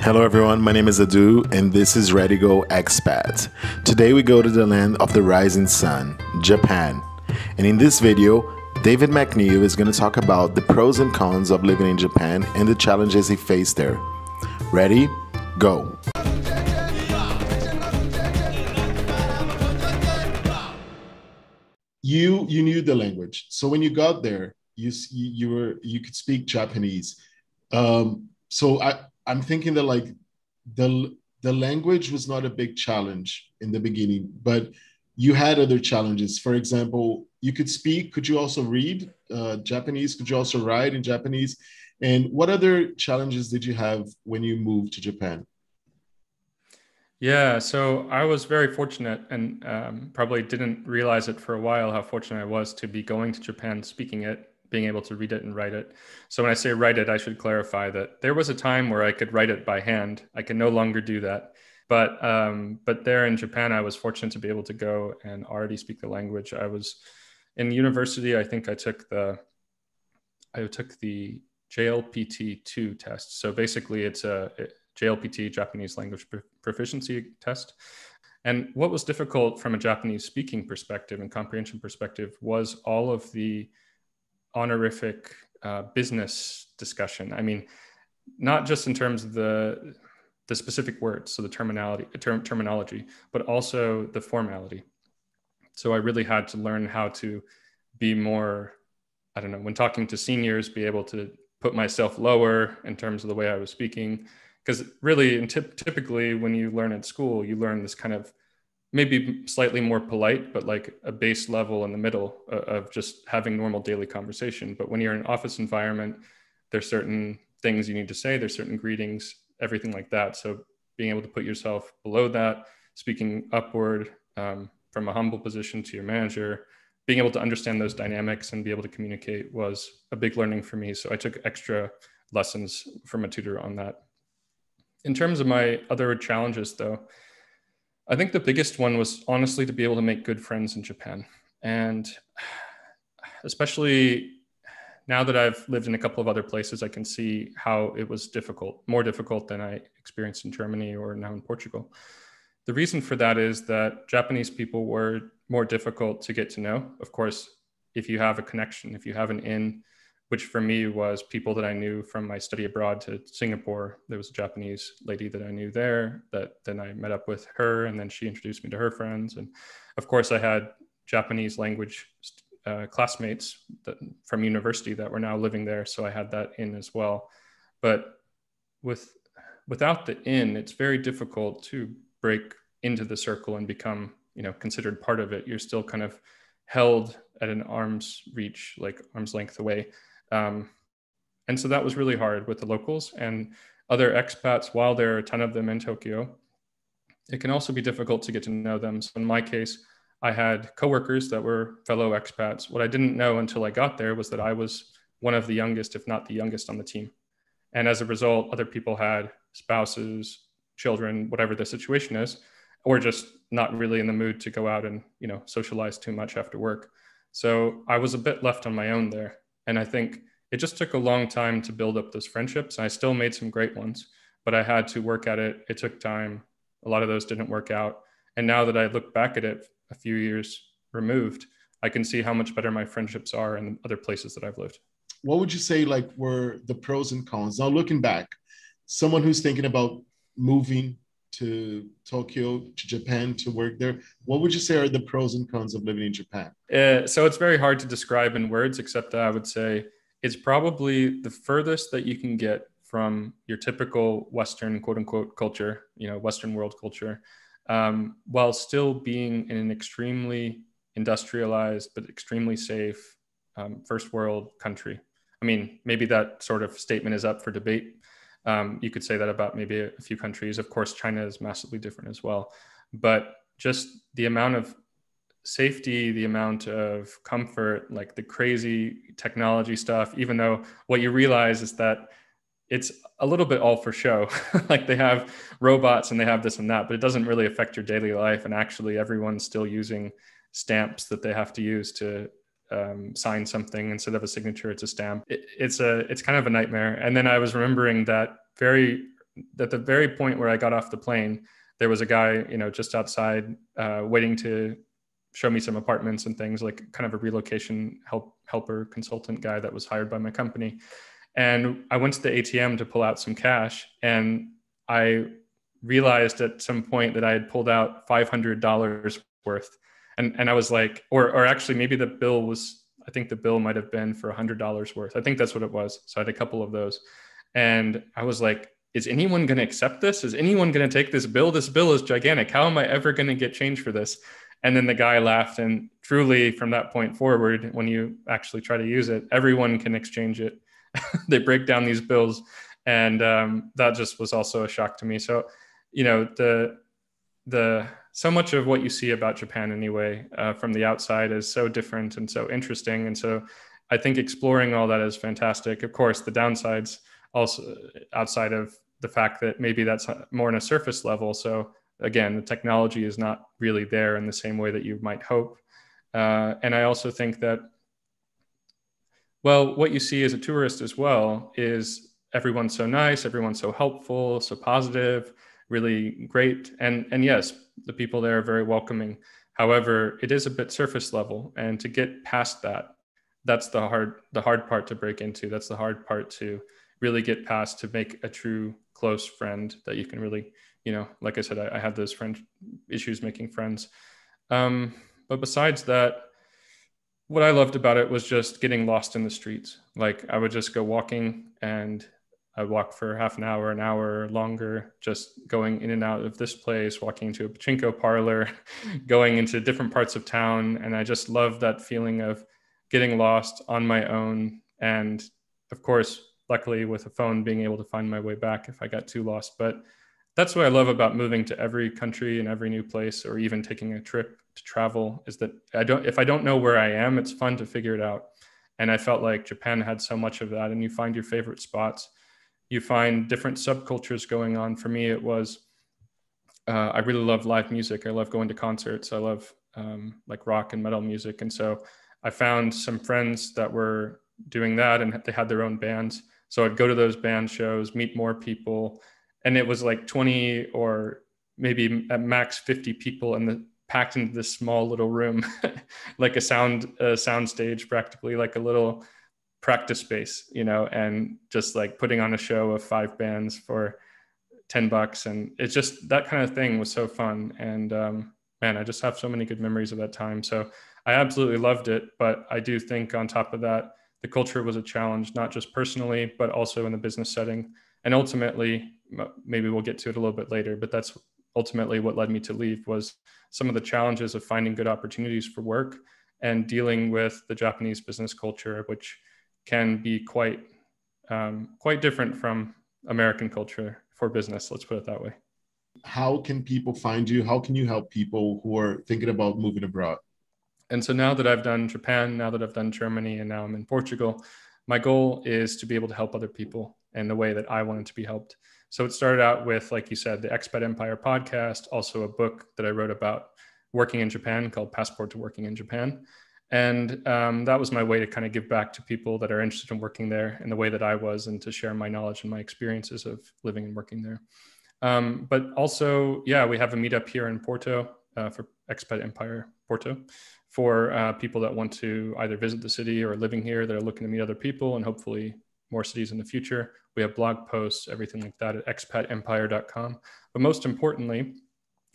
Hello everyone, my name is Adu and this is Ready Go Expat. Today we go to the land of the rising sun, Japan. And in this video, David McNeill is going to talk about the pros and cons of living in Japan and the challenges he faced there. Ready? Go! You knew the language. So when you got there, you could speak Japanese. I'm thinking that like the language was not a big challenge in the beginning, but you had other challenges. For example, you could speak. Could you also read Japanese? Could you also write in Japanese? And what other challenges did you have when you moved to Japan? Yeah, so I was very fortunate and probably didn't realize it for a while how fortunate I was to be going to Japan, speaking it, being able to read it and write it. So when I say write it, I should clarify that there was a time where I could write it by hand. I can no longer do that. But there in Japan, I was fortunate to be able to go and already speak the language. I was in university. I think I took the JLPT2 test. So basically it's a JLPT, Japanese Language Proficiency Test. And what was difficult from a Japanese speaking perspective and comprehension perspective was all of the honorific business discussion. I mean, not just in terms of the specific words, so the terminology, but also the formality. So I really had to learn how to be more, I don't know, when talking to seniors, be able to put myself lower in terms of the way I was speaking. Because really, and typically when you learn at school, you learn this kind of maybe slightly more polite, but like a base level in the middle of just having normal daily conversation. But when you're in an office environment, there's certain things you need to say, there's certain greetings, everything like that. So being able to put yourself below that, speaking upward from a humble position to your manager, being able to understand those dynamics and be able to communicate was a big learning for me. So I took extra lessons from a tutor on that. In terms of my other challenges, though, I think the biggest one was honestly to be able to make good friends in Japan. And especially now that I've lived in a couple of other places, I can see how it was difficult, more difficult than I experienced in Germany or now in Portugal. The reason for that is that Japanese people were more difficult to get to know. Of course, if you have a connection, if you have an in, which for me was people that I knew from my study abroad to Singapore. There was a Japanese lady that I knew there that then I met up with her, and then she introduced me to her friends. And of course, I had Japanese language classmates from university that were now living there. So I had that in as well. But without the in, it's very difficult to break into the circle and become, considered part of it. You're still kind of held at an arm's reach, like arm's length away. And so that was really hard with the locals and other expats. While there are a ton of them in Tokyo, it can also be difficult to get to know them. So in my case, I had coworkers that were fellow expats. What I didn't know until I got there was that I was one of the youngest, if not the youngest on the team. And as a result, other people had spouses, children, whatever the situation is, or just not really in the mood to go out and, socialize too much after work. So I was a bit left on my own there. And I think it just took a long time to build up those friendships. I still made some great ones, but I had to work at it. It took time. A lot of those didn't work out. And now that I look back at it a few years removed, I can see how much better my friendships are in other places that I've lived. What would you say were the pros and cons? Now looking back, someone who's thinking about moving to Tokyo, to Japan to work there, what would you say are the pros and cons of living in Japan? So it's very hard to describe in words, except that I would say it's probably the furthest that you can get from your typical Western, quote unquote, culture, Western world culture, while still being in an extremely industrialized, but extremely safe first world country. I mean, maybe that sort of statement is up for debate. You could say that about maybe a few countries. Of course, China is massively different as well. But just the amount of safety, the amount of comfort, like the crazy technology stuff, even though what you realize is that it's a little bit all for show. Like they have robots and they have this and that, but it doesn't really affect your daily life. And actually everyone's still using stamps that they have to use to sign something. Instead of a signature, it's a stamp. It's kind of a nightmare. And then I was remembering that very at the very point where I got off the plane, there was a guy, just outside waiting to show me some apartments and things, like kind of a relocation helper consultant guy that was hired by my company. And I went to the ATM to pull out some cash, and I realized at some point that I had pulled out $500 worth. And I was like, or actually maybe the bill was, I think the bill might've been for $100 worth. I think that's what it was. So I had a couple of those. And I was like, is anyone going to accept this? Is anyone going to take this bill? This bill is gigantic. How am I ever going to get change for this? And then the guy laughed. And truly, from that point forward, when you actually try to use it, everyone can exchange it. They break down these bills. And that just was also a shock to me. So, so much of what you see about Japan anyway, from the outside is so different and so interesting. And so I think exploring all that is fantastic. Of course, the downsides also, outside of the fact that maybe that's more on a surface level. So again, the technology is not really there in the same way that you might hope. And I also think that, well, what you see as a tourist as well is everyone's so nice, everyone's so helpful, so positive, really great. And yes, the people there are very welcoming. However, it is a bit surface level. And to get past that, that's the hard part to break into. That's the hard part to really get past, to make a true close friend that you can really, like I said, I had those issues making friends. But besides that, what I loved about it was just getting lost in the streets. Like I would just go walking, and I'd walk for half an hour longer, just going in and out of this place, walking into a pachinko parlor, going into different parts of town. And I just love that feeling of getting lost on my own. And of course, luckily with a phone, being able to find my way back if I got too lost. But that's what I love about moving to every country and every new place, or even taking a trip to travel, is that if I don't know where I am, it's fun to figure it out. And I felt like Japan had so much of that. And you find your favorite spots. You find different subcultures going on. For me, it was, I really love live music. I love going to concerts. I love like rock and metal music. And so I found some friends that were doing that, and they had their own bands. So I'd go to those band shows, meet more people. And it was like 20 or maybe at max 50 people, and packed into this small little room, like a sound stage, practically like a little practice space, and just like putting on a show of 5 bands for $10. And it's just, that kind of thing was so fun. And man, I just have so many good memories of that time. So I absolutely loved it. But I do think on top of that, the culture was a challenge, not just personally, but also in the business setting. And ultimately, maybe we'll get to it a little bit later, but that's ultimately what led me to leave, was some of the challenges of finding good opportunities for work and dealing with the Japanese business culture, which can be quite different from American culture for business. Let's put it that way. How can people find you? How can you help people who are thinking about moving abroad? And so now that I've done Japan, now that I've done Germany, and now I'm in Portugal, my goal is to be able to help other people in the way that I wanted to be helped. So it started out with, like you said, the Expat Empire podcast, also a book that I wrote about working in Japan called Passport to Working in Japan. And that was my way to kind of give back to people that are interested in working there in the way that I was, and to share my knowledge and my experiences of living and working there. But also, yeah, we have a meetup here in Porto for Expat Empire Porto, for people that want to either visit the city or living here that are looking to meet other people, and hopefully more cities in the future. We have blog posts, everything like that at expatempire.com. But most importantly,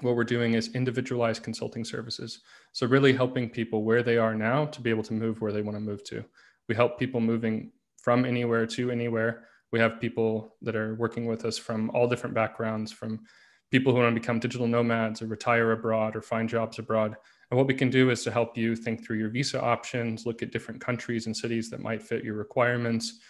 what we're doing is individualized consulting services. So really helping people where they are now to be able to move where they want to move to. We help people moving from anywhere to anywhere. We have people that are working with us from all different backgrounds, from people who want to become digital nomads or retire abroad or find jobs abroad. And what we can do is to help you think through your visa options, look at different countries and cities that might fit your requirements,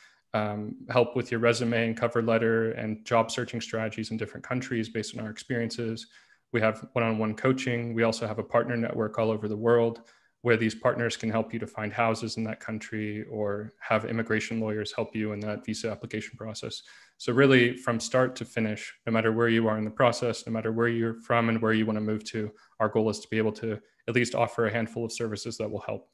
help with your resume and cover letter and job searching strategies in different countries based on our experiences. We have one-on-one coaching. We also have a partner network all over the world where these partners can help you to find houses in that country, or have immigration lawyers help you in that visa application process. So really, from start to finish, no matter where you are in the process, no matter where you're from and where you want to move to, our goal is to be able to at least offer a handful of services that will help.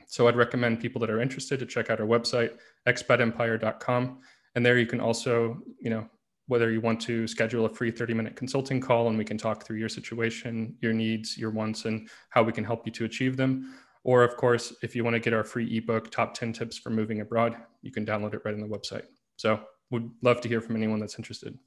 So I'd recommend people that are interested to check out our website, expatempire.com. And there you can also, whether you want to schedule a free 30-minute consulting call and we can talk through your situation, your needs, your wants, and how we can help you to achieve them. Or of course, if you want to get our free ebook, Top 10 Tips for Moving Abroad, you can download it right on the website. So we'd love to hear from anyone that's interested.